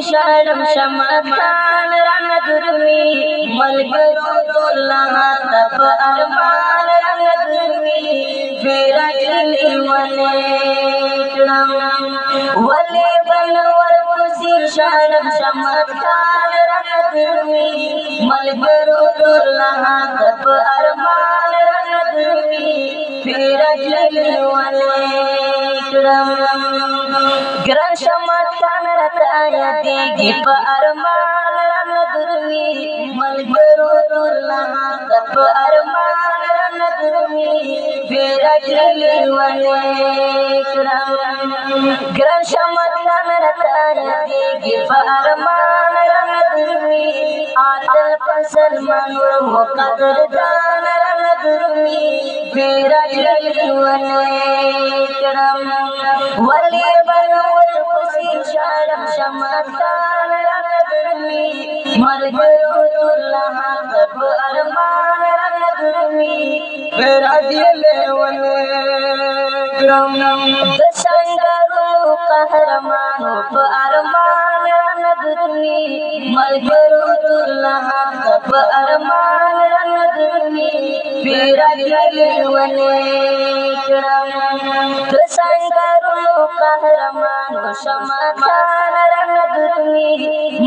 شرم شمخان رنگ درمی ملګرو ټول هاته په ارمان رنگ درمی فیرجلی ولې کړم ولې بنور پسې شرم شمخان رنگ درمی ملګرو ټول هاته په ارمان رنگ درمی فیرجلی ولې کړم ګران شمخان راته یادېږي په ارمان رنګ درمی ملګرو ټول هاته په ارمان رنګ درمی فیرجلی ولې کړم ګران شمخان راته یادېږي په ارمان رنګ درمی عادل مسلمان و قدردان رنګ درمی فیرجلی ولې کړم ولې بنور پسې شرم شمخان رنگ درمی ملګرو ټول هاته په ارمان رنگ درمی فیرجلی ولې کړم د سنګرو قهرمانو په ارمان رنگ درمی ملګرو ټول هاته په ارمان رنگ درمی فیرجلی ولې کړم د سنګرو قهرمانو شمخان رنگ درمی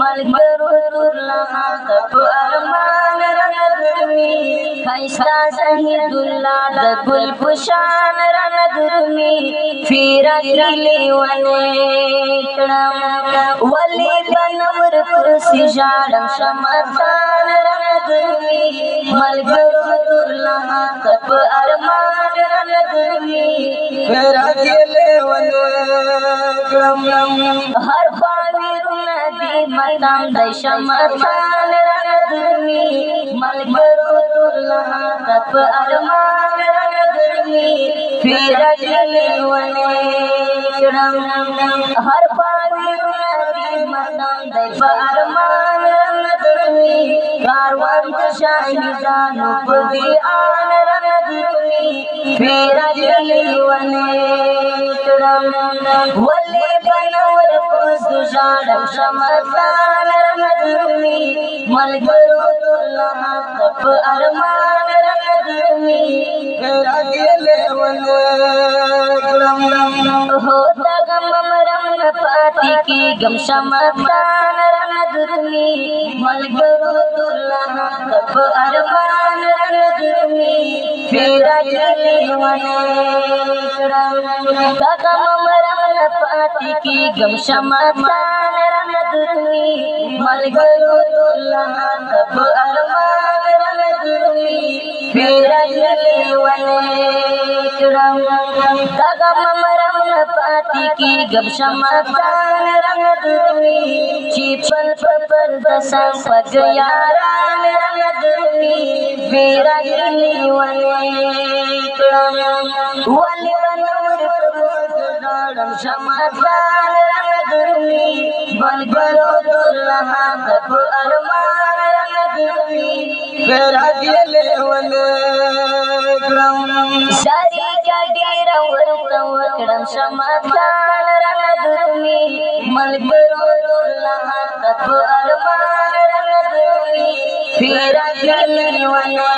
ملګرو ټول هاته په ارمان رنگ درمی ښایسته شهید الله د ګل په شان رنگ درمی فیرجلی ولې کړم ولې بنور پسې ژاړم شمخان رنگ درمی ملګرو ټول هاته په ارمان رنگ درمی فیرجلی ولې کړم هر خواویرونه دې مدام د شمخان رنگ درمی ملګرو ټول هاته په ارمان رنگ درمی فیرجلی ولې کړم هر خواویرونه دې مدام د ارمان رنگ درمی کاروان د شاهدانو په دې آن رنگ درمی فیرجلی ولې کړم ولې بنور پسې ژاړم شمخان رنگ درمی ملګرو ټول هاته په ارمان رنگ درمی فیرجلی ولې کړم هو د غم مرم نه پاتې کېږم شمخان رنگ درمی ملګرو ټول هاته په ارمان رنگ درمی فیرجلی ولې کړم د غم مرم نه پاتې کېږم شمخان رنگ درمی ملګرو ټول هاته په ارمان رنگ درمی فیرجلی ولې کړم د غم مرم نه پاتې کېږم شمخان رنگ درمی چې پل پل د سنګ یاران رنگ درمی فیرجلی ولې کړم ولې بنور پسې ژاړم شمخان رنگ درمی ملګرو ټول هاته په ارمان رنگ درمی فیرجلی ولې کړم ساری کا ډېره ورته وکړم شمخان رنگ درمی ملګرو ټول هاته په ارمان رنگ درمی فیرجلی ولې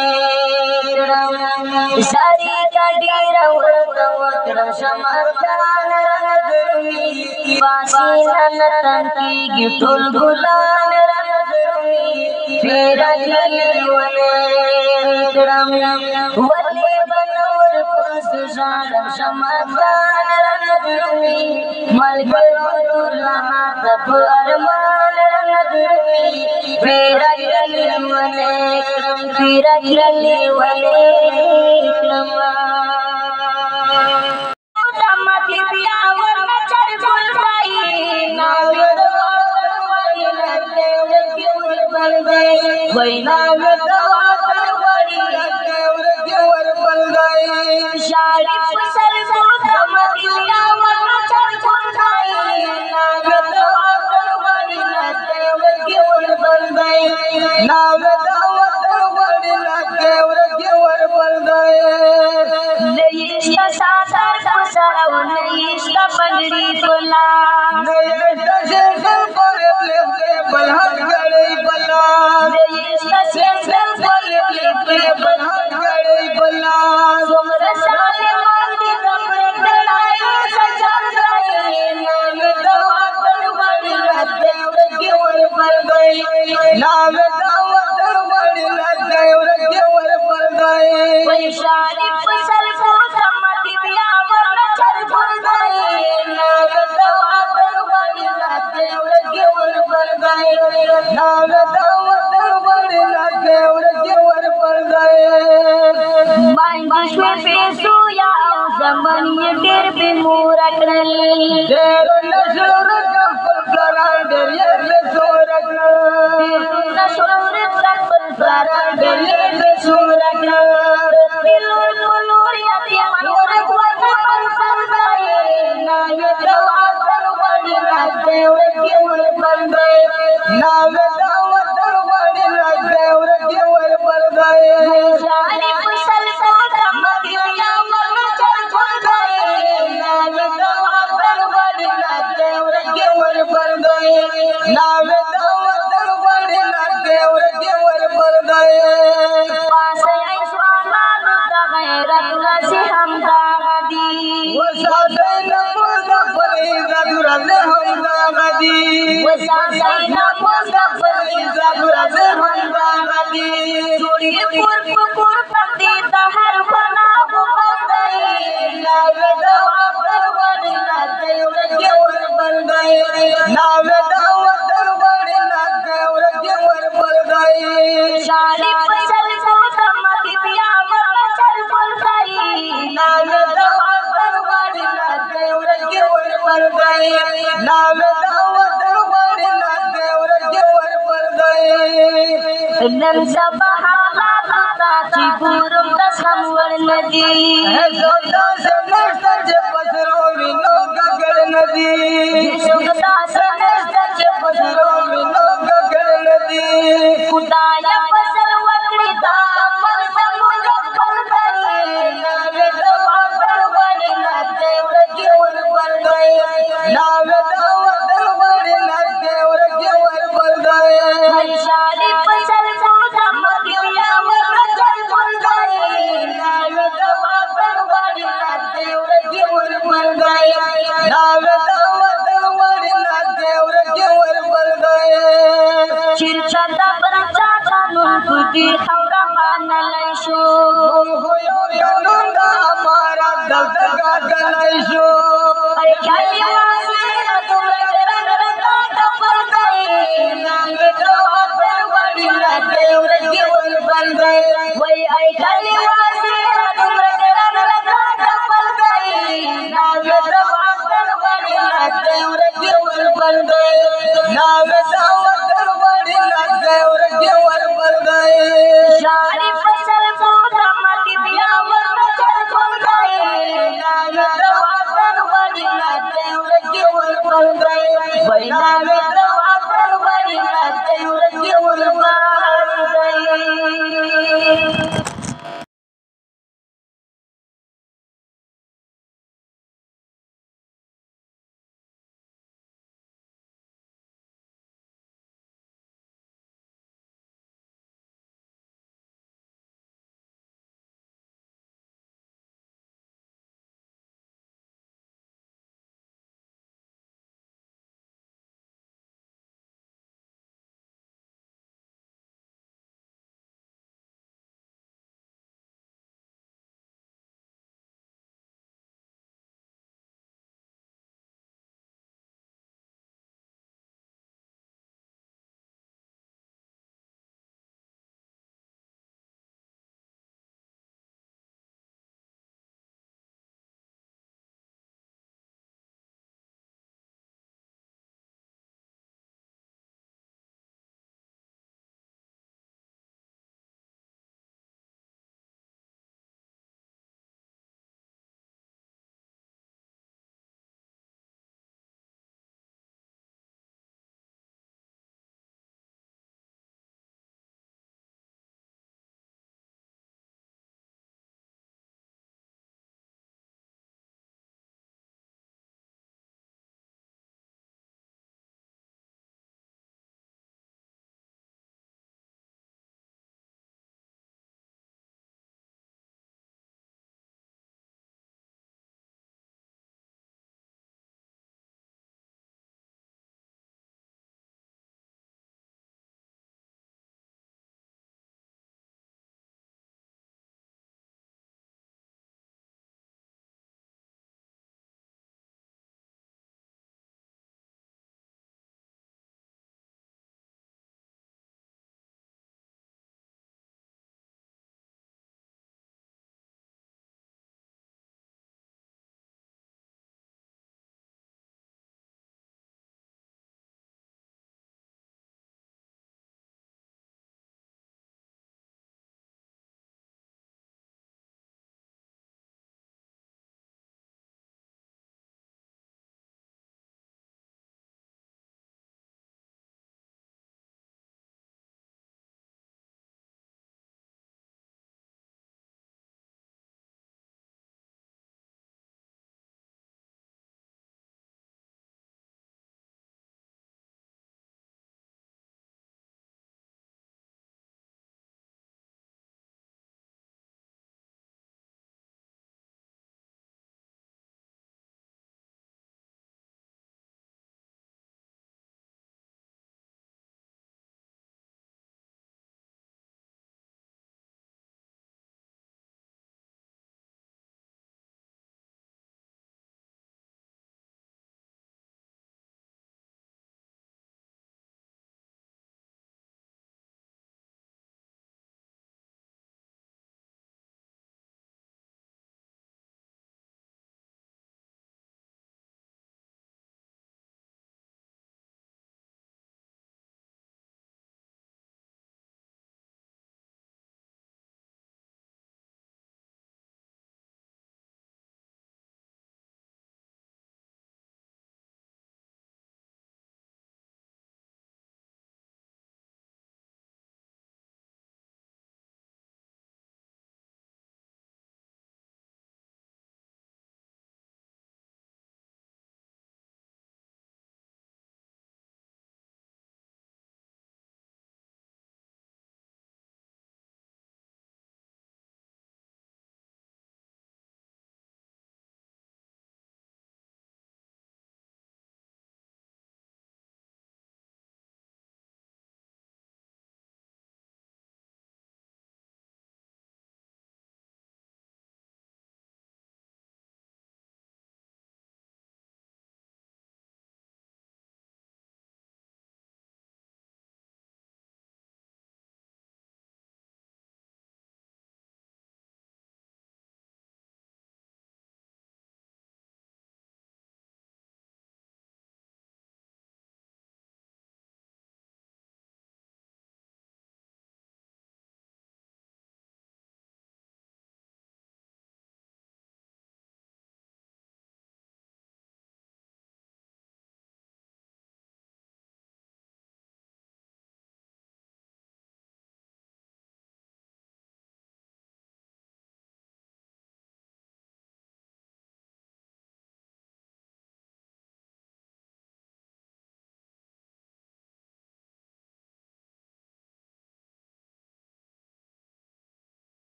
کړم ساری کا ډېره ورته وکړم شمخان رنگ درمی پاسینه نه تن کېږي ټول ګلان رنگ درمی فیرجلی ولې کړم ولې بنور پسې ژاړم شمخان رنگ درمی ملګرو ټول هاته په ارمان رنگ درمی فیرجلی ولې کړم فیرجلی ولې کړم وینا د وطن وړي ورته ور بلګي شاړي فسل کو د مدینه ورته چر چای ناګ د وطن وړي ورته ور بلګي ناګ د وطن وړي ورته ور بلګي لیشتا ساتر فسر او لیشتا پګړي فلا لیشتا شکل پر नावे दावत वड़ी लगे और केवर परदाई वैशालिक फसल को सम्मति दिया वरना चल परदाई नावे दावत वड़ी लगे और केवर परदाई नावे दावत वड़ी लगे और केवर परदाई बांगिश्वर पेसु या zaman ye dir be muraknal dero nashur kafal zarar der ye be suraknal nashur kafal zarar der ye be suraknal dilur mulur yati manor wata pansal daye na ye dawat wadi lagde ure kewar pardaye na ye dawat wadi lagde ure kewar pardaye shari fasal ko damadi ya नावे दावत वड़ी लगे और केवर परदाई पासे ऐश्वान दा गैरत से हम दागदी वो सासे नमुदा फरीदा दुरले हम दागदी वो सासे नमुदा फरीदा दुरले हम दागदी चूड़ी पुर पति तहर बना परदाई नावे दावत वड़ी लगे और केवर परदाई नावे शादी फसल को सम्मति दिया वरना चल परदाई नावे दावत वड़ी लगे और केवर परदाई नावे दावत वड़ी लगे और केवर परदाई नम सबहाला ताची गुरुम तसमवर नदी है सोता से नष्ट जे पसरो विनो गगन नदी सुगता से नष्ट जे पसरो विनो गगन नदी खुदाया फसल वकड़ी दा अमल समुद्र परदाई नावे दावत वड़ी लगे और केवर परदाई नावे दावत वड़ी लगे और केवर परदाई शादी फसल को सम्मति दिया वरना चल परदाई नावे दावत वड़ी लगे और केवर परदाई नावे दावत वड़ी लगे और केवर परदाई चिरचंदा बरचा कानून खुदी खौरा पानलाइशो होयो कानून हमारा दर्द का गलाइशो अरे खाली वासी तुम करन रता परदाई नावे दावत वड़ी लगे और केवर परदाई वही आई खाली वासी तुम करन रता परदाई नावे दावत वड़ी लगे और केवर परदाई नावे दावत वड़ी लगे और केवर परदाई शादी फसल को सम्मति दिया वरना चल परदाई नावे दावत वड़ी लगे और केवर परदाई नावे